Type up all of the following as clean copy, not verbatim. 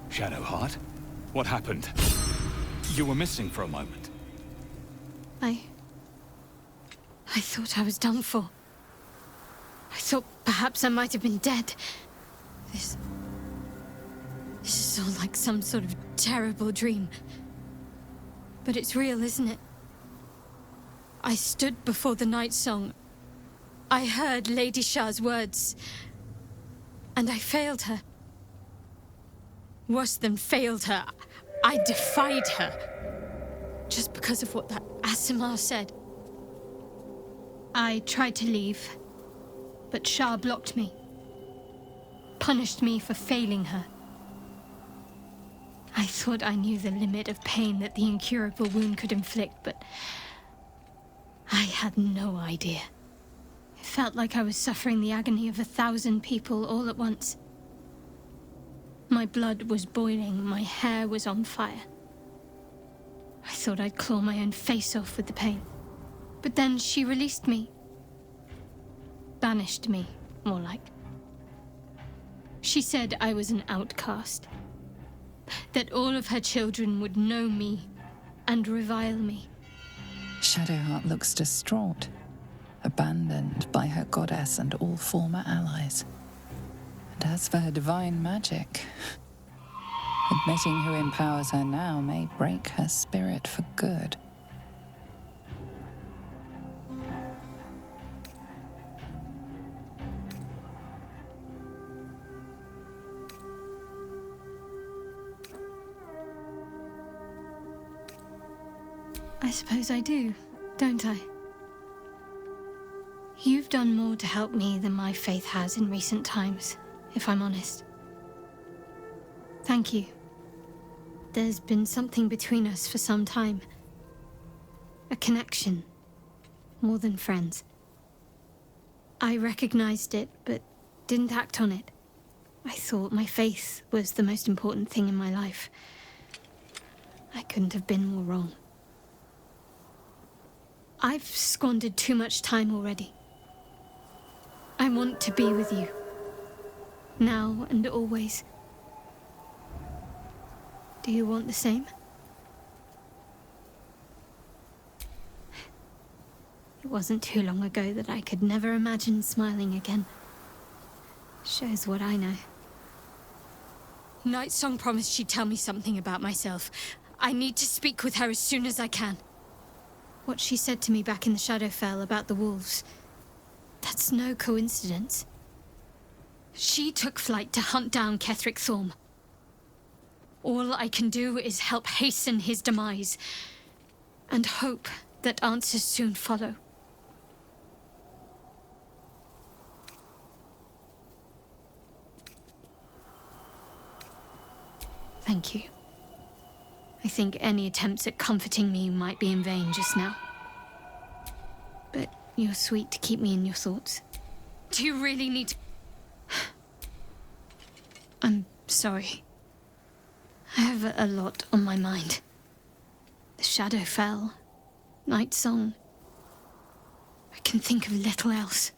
Shadowheart? What happened? You were missing for a moment. I thought I was done for. I thought perhaps I might have been dead. This is all like some sort of terrible dream. But it's real, isn't it? I stood before the night song. I heard Lady Shah's words. And I failed her. Worse than failed her, I defied her. Just because of what that Aasimar said. I tried to leave, but Shah blocked me. Punished me for failing her. I thought I knew the limit of pain that the incurable wound could inflict, but I had no idea. It felt like I was suffering the agony of 1,000 people all at once. My blood was boiling, my hair was on fire. I thought I'd claw my own face off with the pain. But then she released me. Banished me, more like. She said I was an outcast. That all of her children would know me and revile me. Shadowheart looks distraught, abandoned by her goddess and all former allies. And as for her divine magic, admitting who empowers her now may break her spirit for good. I suppose I do, don't I? You've done more to help me than my faith has in recent times, if I'm honest. Thank you. There's been something between us for some time. A connection, more than friends. I recognized it, but didn't act on it. I thought my faith was the most important thing in my life. I couldn't have been more wrong. I've squandered too much time already. I want to be with you. Now and always. Do you want the same? It wasn't too long ago that I could never imagine smiling again. Shows what I know. Nightsong promised she'd tell me something about myself. I need to speak with her as soon as I can. What she said to me back in the Shadowfell about the wolves, that's no coincidence. She took flight to hunt down Ketheric Thorm. All I can do is help hasten his demise, and hope that answers soon follow. Thank you. I think any attempts at comforting me might be in vain just now. But you're sweet to keep me in your thoughts. Do you really need to... I'm sorry. I have a lot on my mind. The Shadowfell, Night Song. I can think of little else.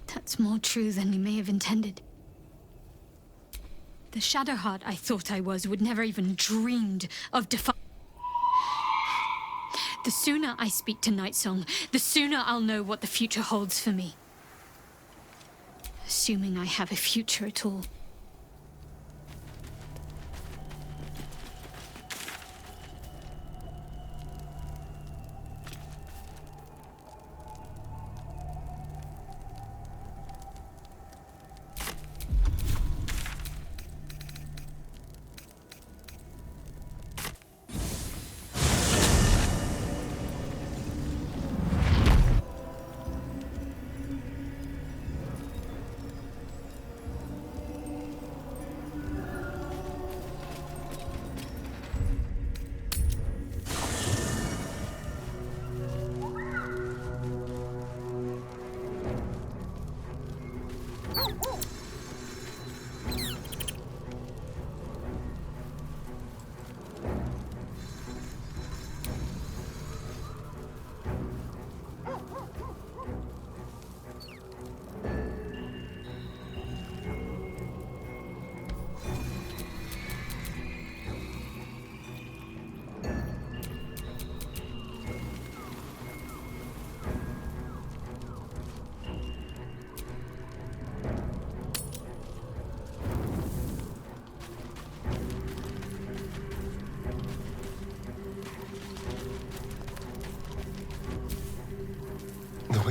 That's more true than you may have intended. The Shadowheart I thought I was would never even dreamed of defying. The sooner I speak to Nightsong, the sooner I'll know what the future holds for me. Assuming I have a future at all.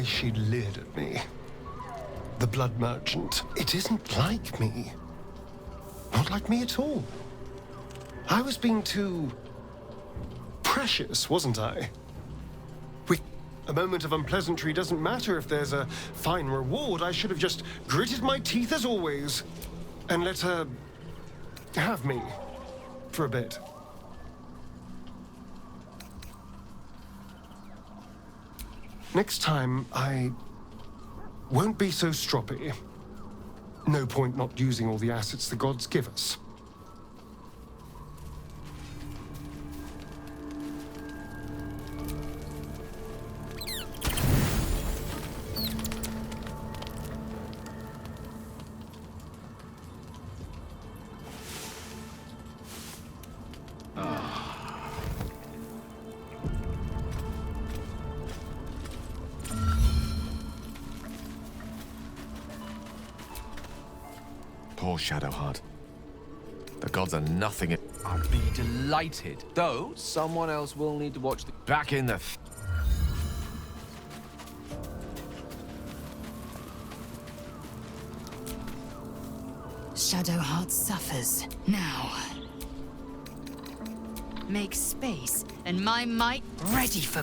way she leered at me. The blood merchant. It isn't like me. Not like me at all. I was being too precious, wasn't I? A moment of unpleasantry doesn't matter if there's a fine reward. I should have just gritted my teeth as always and let her have me for a bit. Next time, I won't be so stroppy. No point not using all the assets the gods give us. Poor Shadowheart. The gods are nothing. I'd be delighted. Though, someone else will need to watch the... Back in the... Shadowheart suffers. Now. Make space, and my might ready for...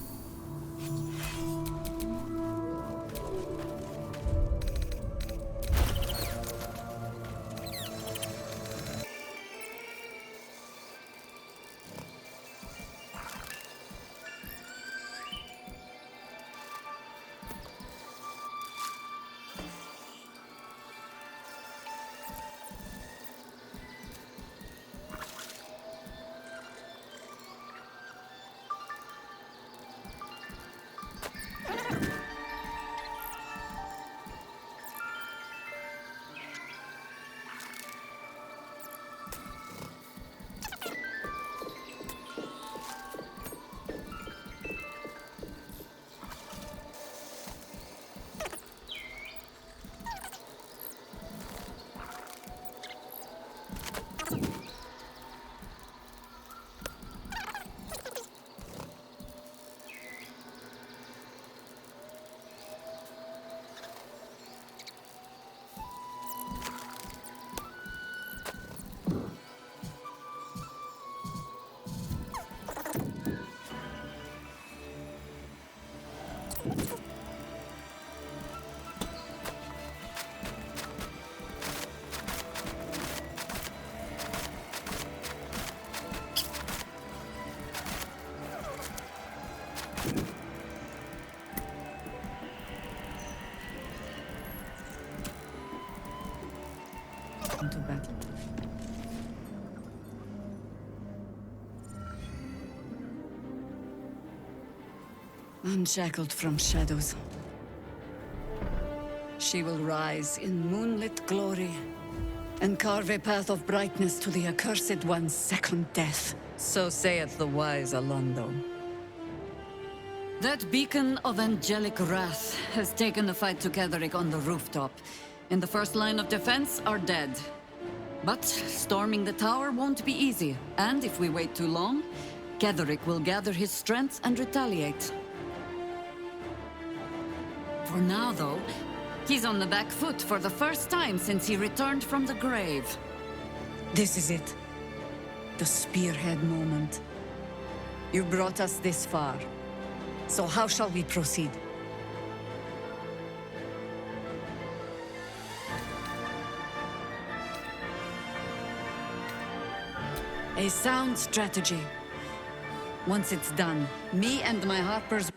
Into battle. Unshackled from shadows, she will rise in moonlit glory and carve a path of brightness to the accursed one's second death. So saith the wise Alondo. That beacon of angelic wrath has taken the fight to Ketheric on the rooftop. In the first line of defense are dead. But storming the tower won't be easy, and if we wait too long, Ketheric will gather his strength and retaliate. For now, though, he's on the back foot for the first time since he returned from the grave. This is it. The spearhead moment. You brought us this far. So how shall we proceed? A sound strategy. Once it's done, me and my harpers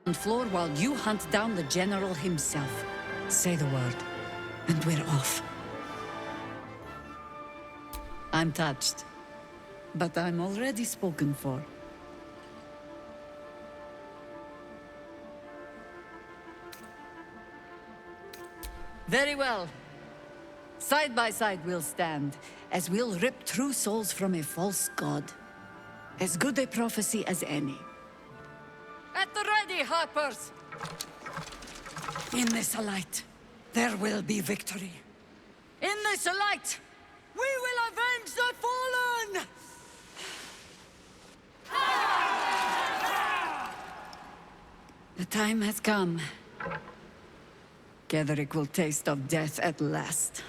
on the floor while you hunt down the general himself. Say the word, and we're off. I'm touched, but I'm already spoken for. Very well. Side by side we'll stand, as we'll rip true souls from a false god. As good a prophecy as any. At the ready, Harpers! In this light, there will be victory. In this light, we will avenge the fallen! The time has come. Ketheric will taste of death at last.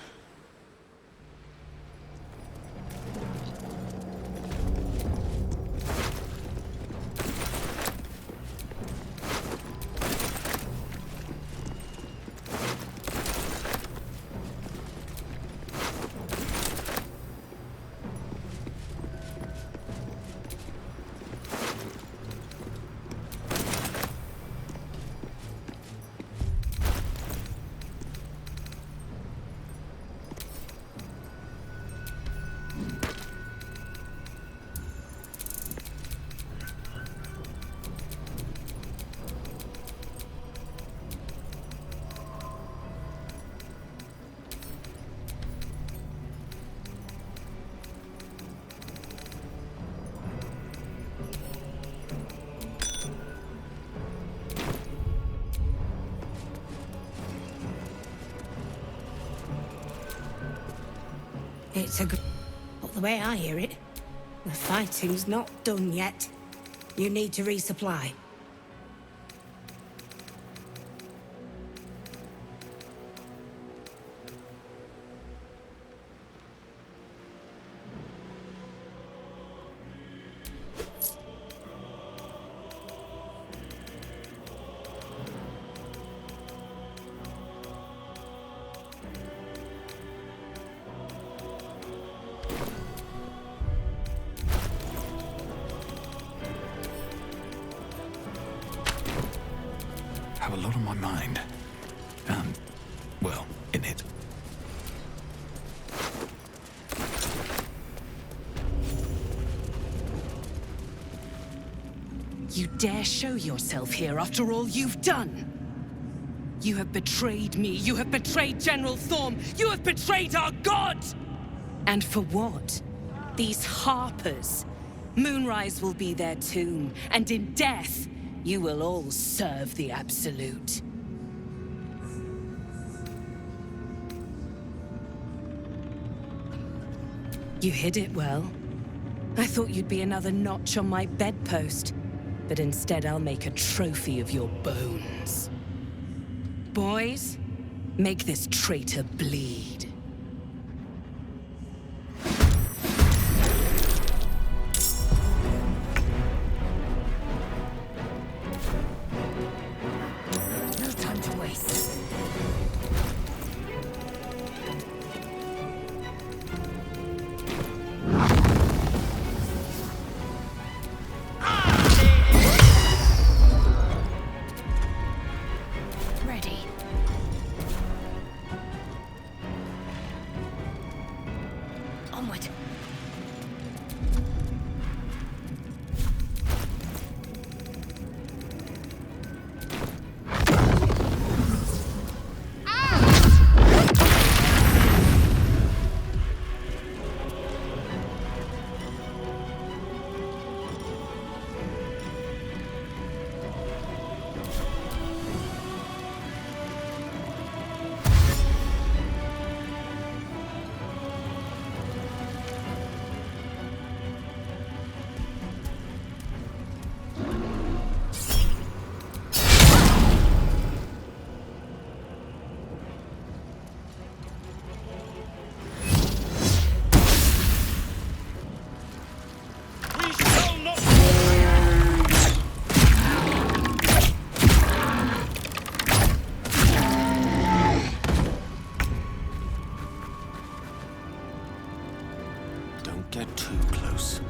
It's a good... But the way I hear it, the fighting's not done yet. You need to resupply. Have a lot on my mind. Well, in it. You dare show yourself here after all you've done? You have betrayed me. You have betrayed General Thorm. You have betrayed our god! And for what? These harpers. Moonrise will be their tomb, and in death, you will all serve the Absolute. You hid it well. I thought you'd be another notch on my bedpost, but instead I'll make a trophy of your bones. Boys, make this traitor bleed. Get too close.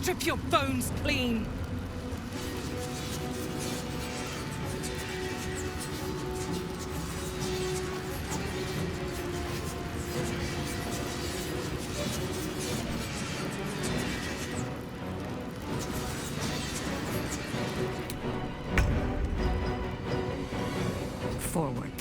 strip your bones clean. Forward.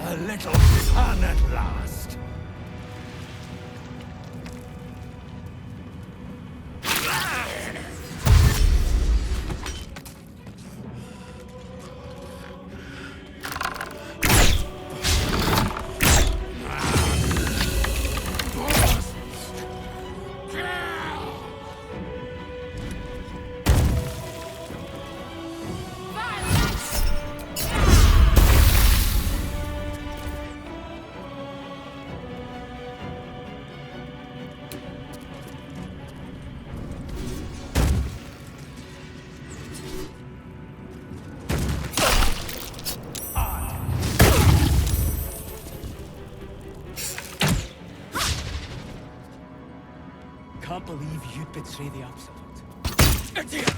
A little fun at last. Can't believe you'd betray the Absolute. Idiot!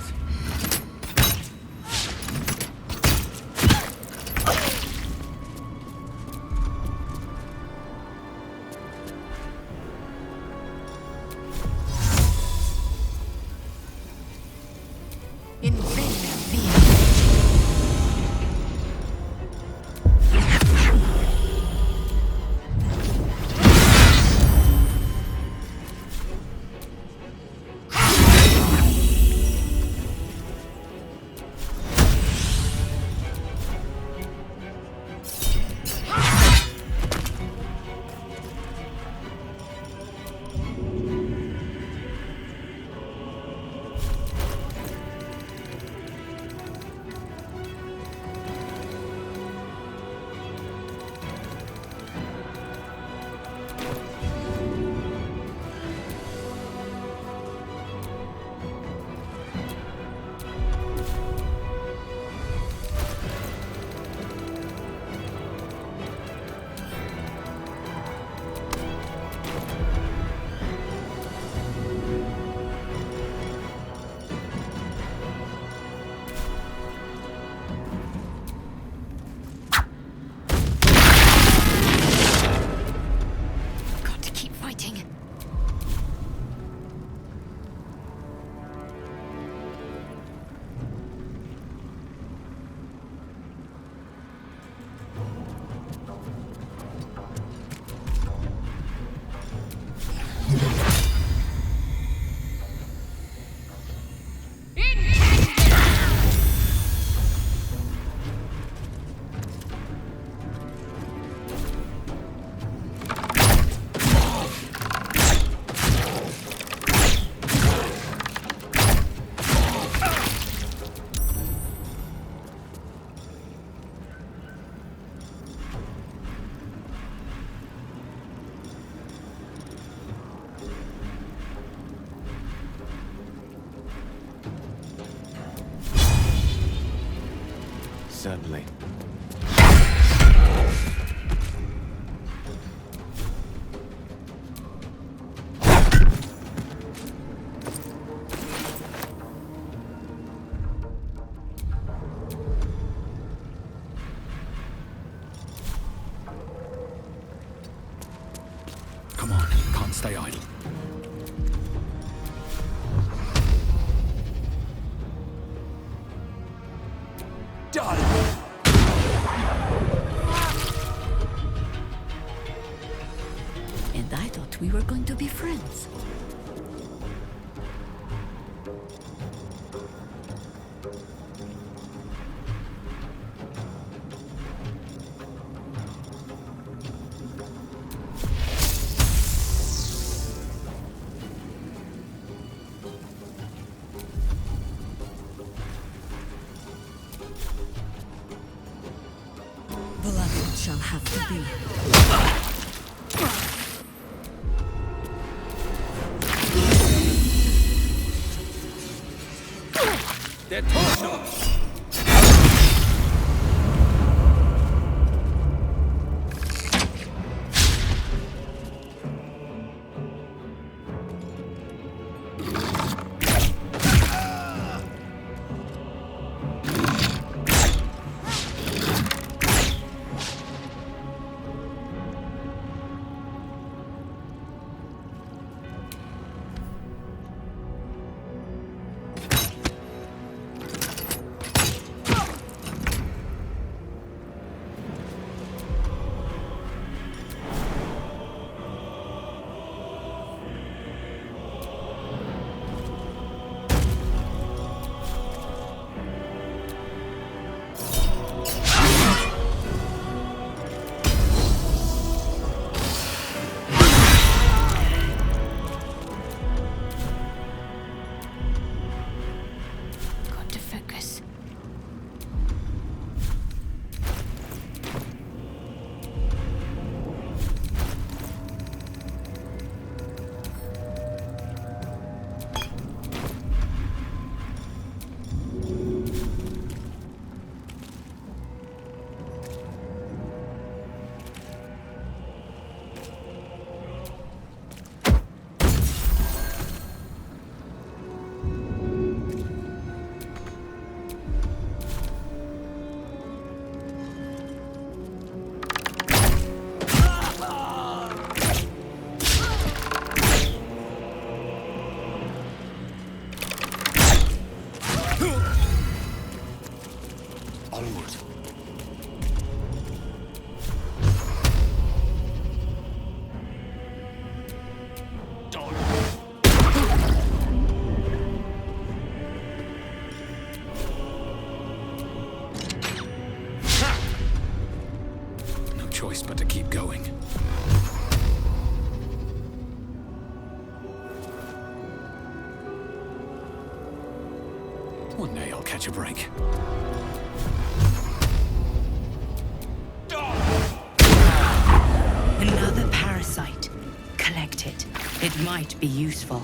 In vain, Certainly. Come on, can't stay idle. and I thought we were going to be friends. Blood shall have to be. Der Torschuss! Choice but to keep going. One day I'll catch a break. Another parasite. Collect it. It might be useful.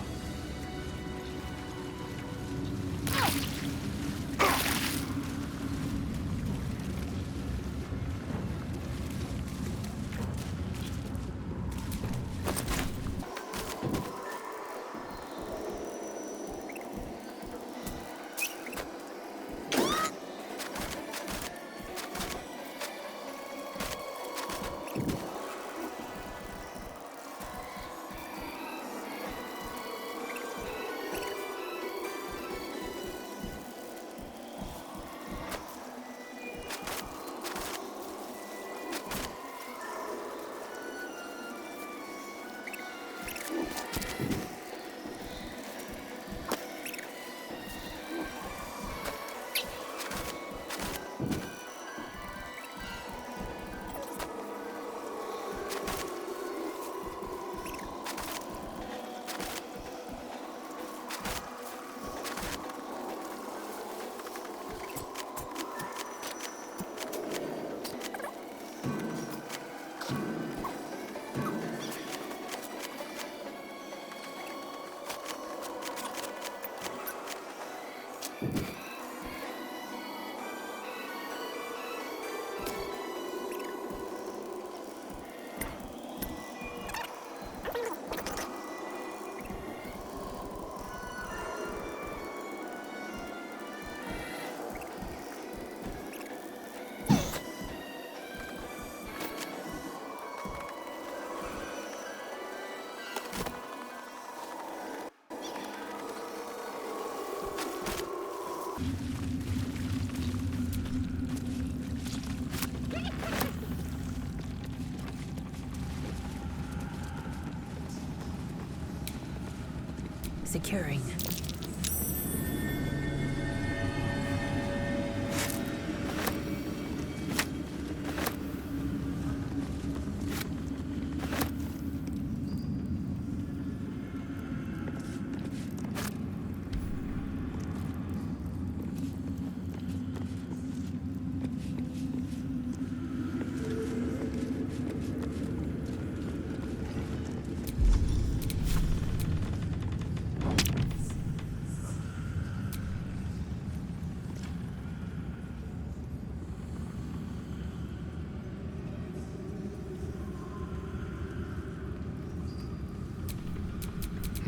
Securing.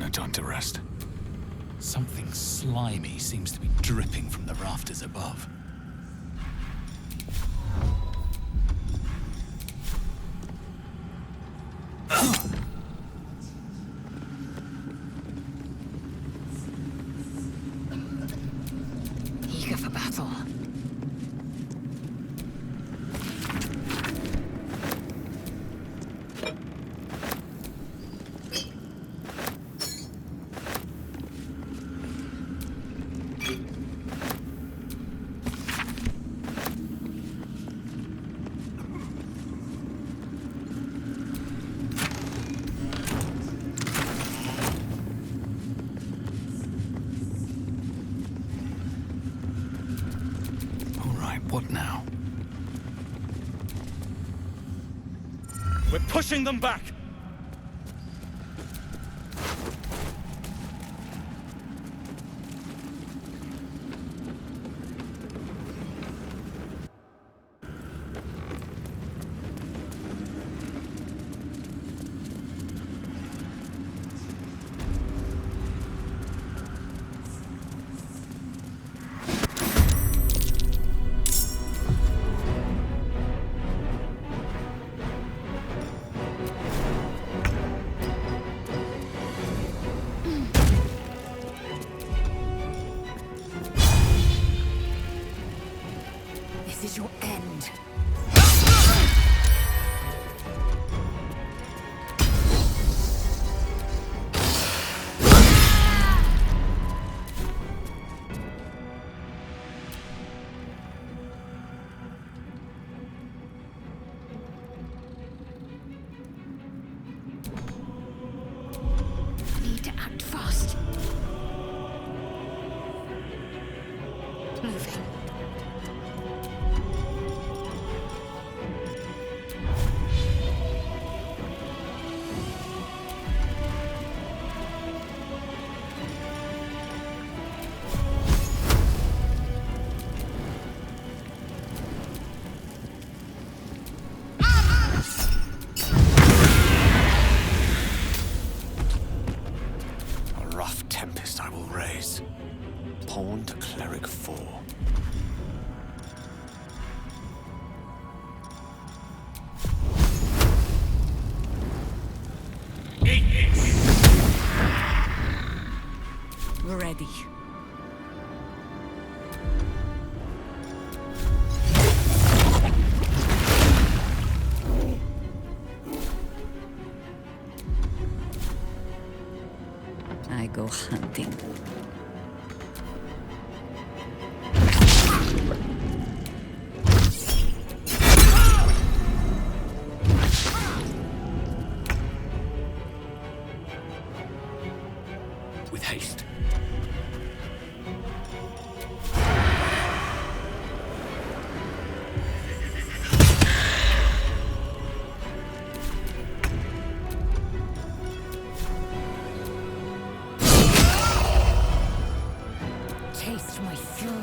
no time to rest. Something slimy seems to be dripping from the rafters above. Eager for battle. What now? We're pushing them back! This is your end. Need to act fast. Moving. A rough tempest I will raise. Pawn to cleric 4. Ready. I go hunting. With haste. Taste my fury.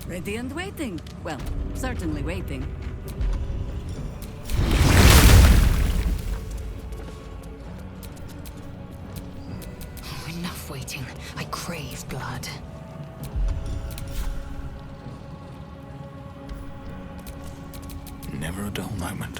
Ready and waiting. Well, certainly waiting. Enough waiting. I crave blood. Never a dull moment.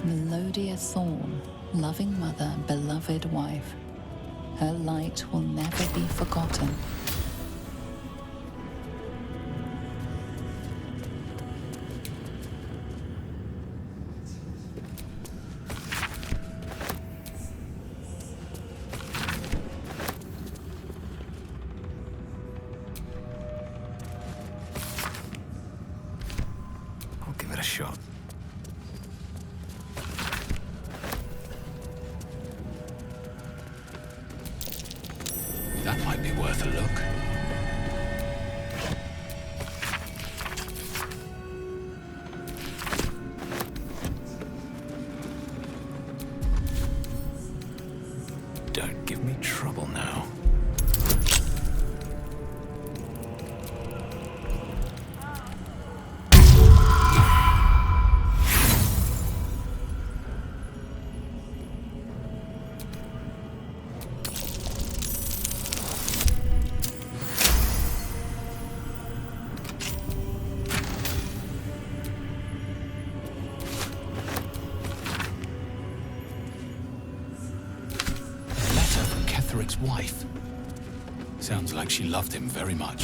Melodia Thorn, loving mother, beloved wife. Her light will never be forgotten. I'll give it a shot. That might be worth a look. Don't give me trouble now. Wife. Sounds like she loved him very much.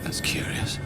That's curious.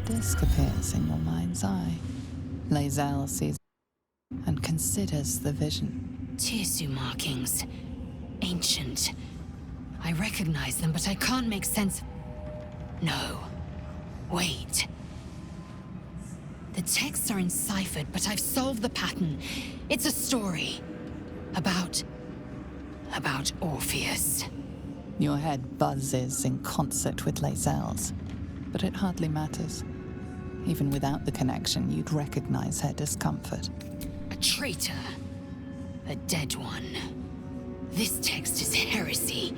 Disc appears in your mind's eye. Lae'zel sees and considers the vision. Tissue markings. Ancient. I recognize them, but I can't make sense. No. Wait. The texts are enciphered, but I've solved the pattern. It's a story. About Orpheus. Your head buzzes in concert with Lae'zel's, but it hardly matters. Even without the connection, you'd recognize her discomfort. A traitor. A dead one. This text is heresy.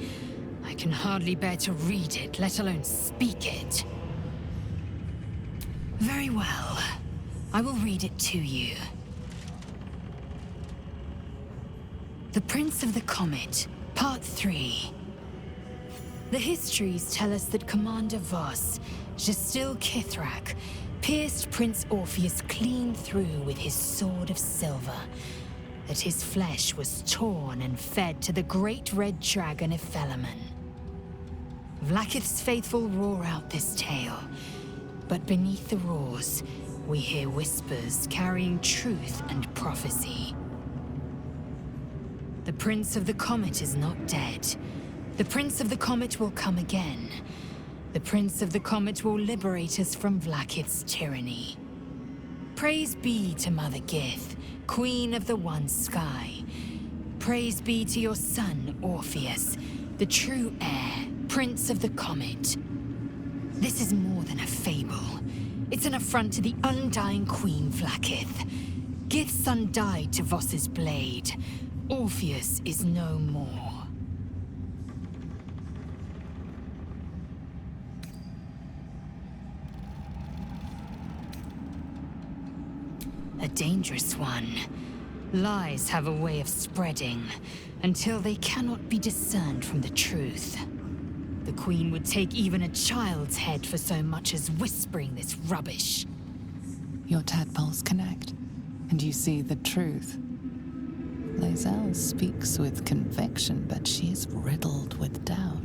I can hardly bear to read it, let alone speak it. Very well. I will read it to you. The Prince of the Comet, Part 3. The histories tell us that Commander Voss, Gestil Kithrak, pierced Prince Orpheus clean through with his sword of silver, that his flesh was torn and fed to the great red dragon Ephelaman. Vlaakith's faithful roar out this tale, but beneath the roars, we hear whispers carrying truth and prophecy. The Prince of the Comet is not dead. The Prince of the Comet will come again. The Prince of the Comet will liberate us from Vlaakith's tyranny. Praise be to Mother Gith, Queen of the One Sky. Praise be to your son, Orpheus, the true heir, Prince of the Comet. This is more than a fable. It's an affront to the undying Queen Vlaakith. Gith's son died to Voss's blade. Orpheus is no more. A dangerous one. Lies have a way of spreading until they cannot be discerned from the truth. The Queen would take even a child's head for so much as whispering this rubbish. Your tadpoles connect, and you see the truth. Lae'zel speaks with conviction, but she is riddled with doubt.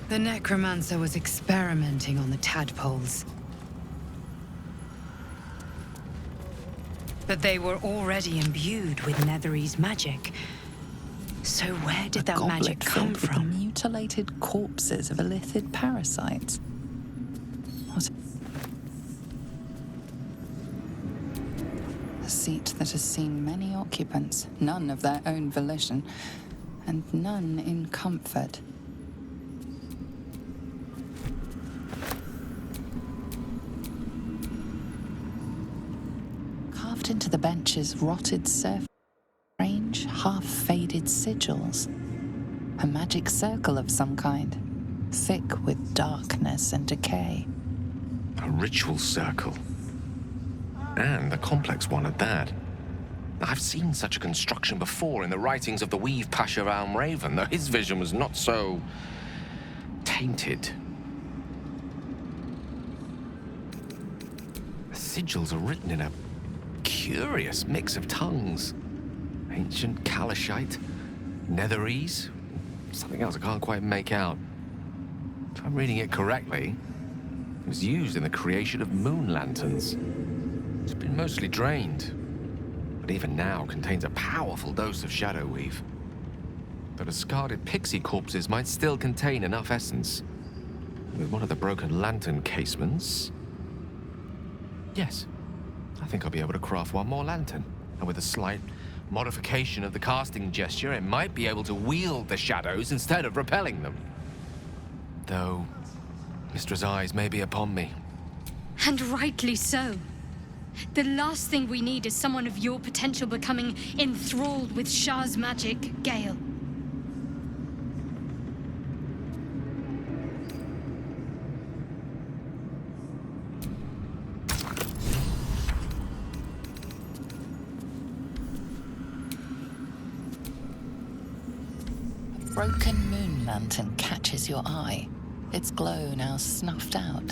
The necromancer was experimenting on the tadpoles. But they were already imbued with Netherese magic. So where did that magic come from? With mutilated corpses of illithid parasites. What? A seat that has seen many occupants, none of their own volition, and none in comfort. Carved into the bench's rotted surface, strange, half-faded sigils. A magic circle of some kind, thick with darkness and decay. A ritual circle. And a complex one at that. I've seen such a construction before in the writings of the Weave Pasha Raven, though his vision was not so tainted. The sigils are written in a curious mix of tongues. Ancient Kalashite, Netherese, something else I can't quite make out. If I'm reading it correctly, it was used in the creation of moon lanterns. It's been mostly drained, but even now contains a powerful dose of shadow weave. The discarded pixie corpses might still contain enough essence. With one of the broken lantern casements... Yes, I think I'll be able to craft one more lantern. And with a slight modification of the casting gesture, it might be able to wield the shadows instead of repelling them. Though, Mistress' eyes may be upon me. And rightly so. The last thing we need is someone of your potential becoming enthralled with Shah's magic, Gale. A broken moon lantern catches your eye, its glow now snuffed out.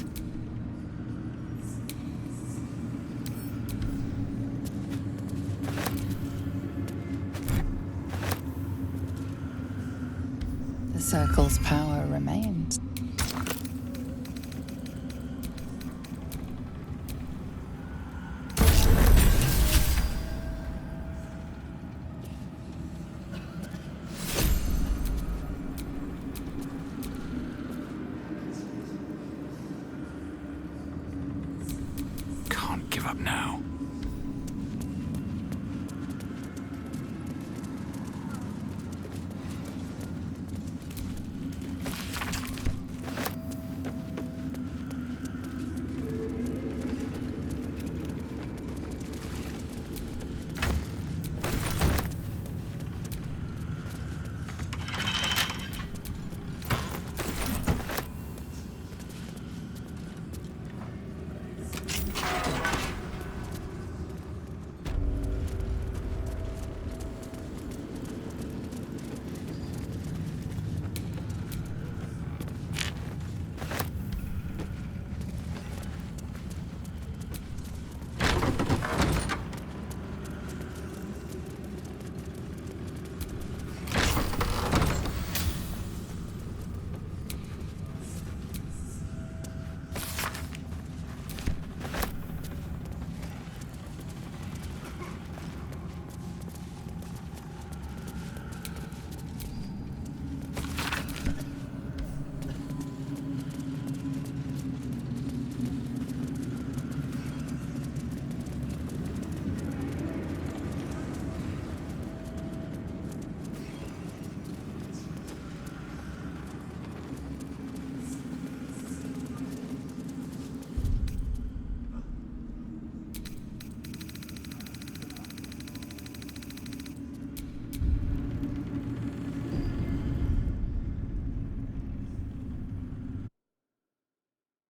The circle's power remains.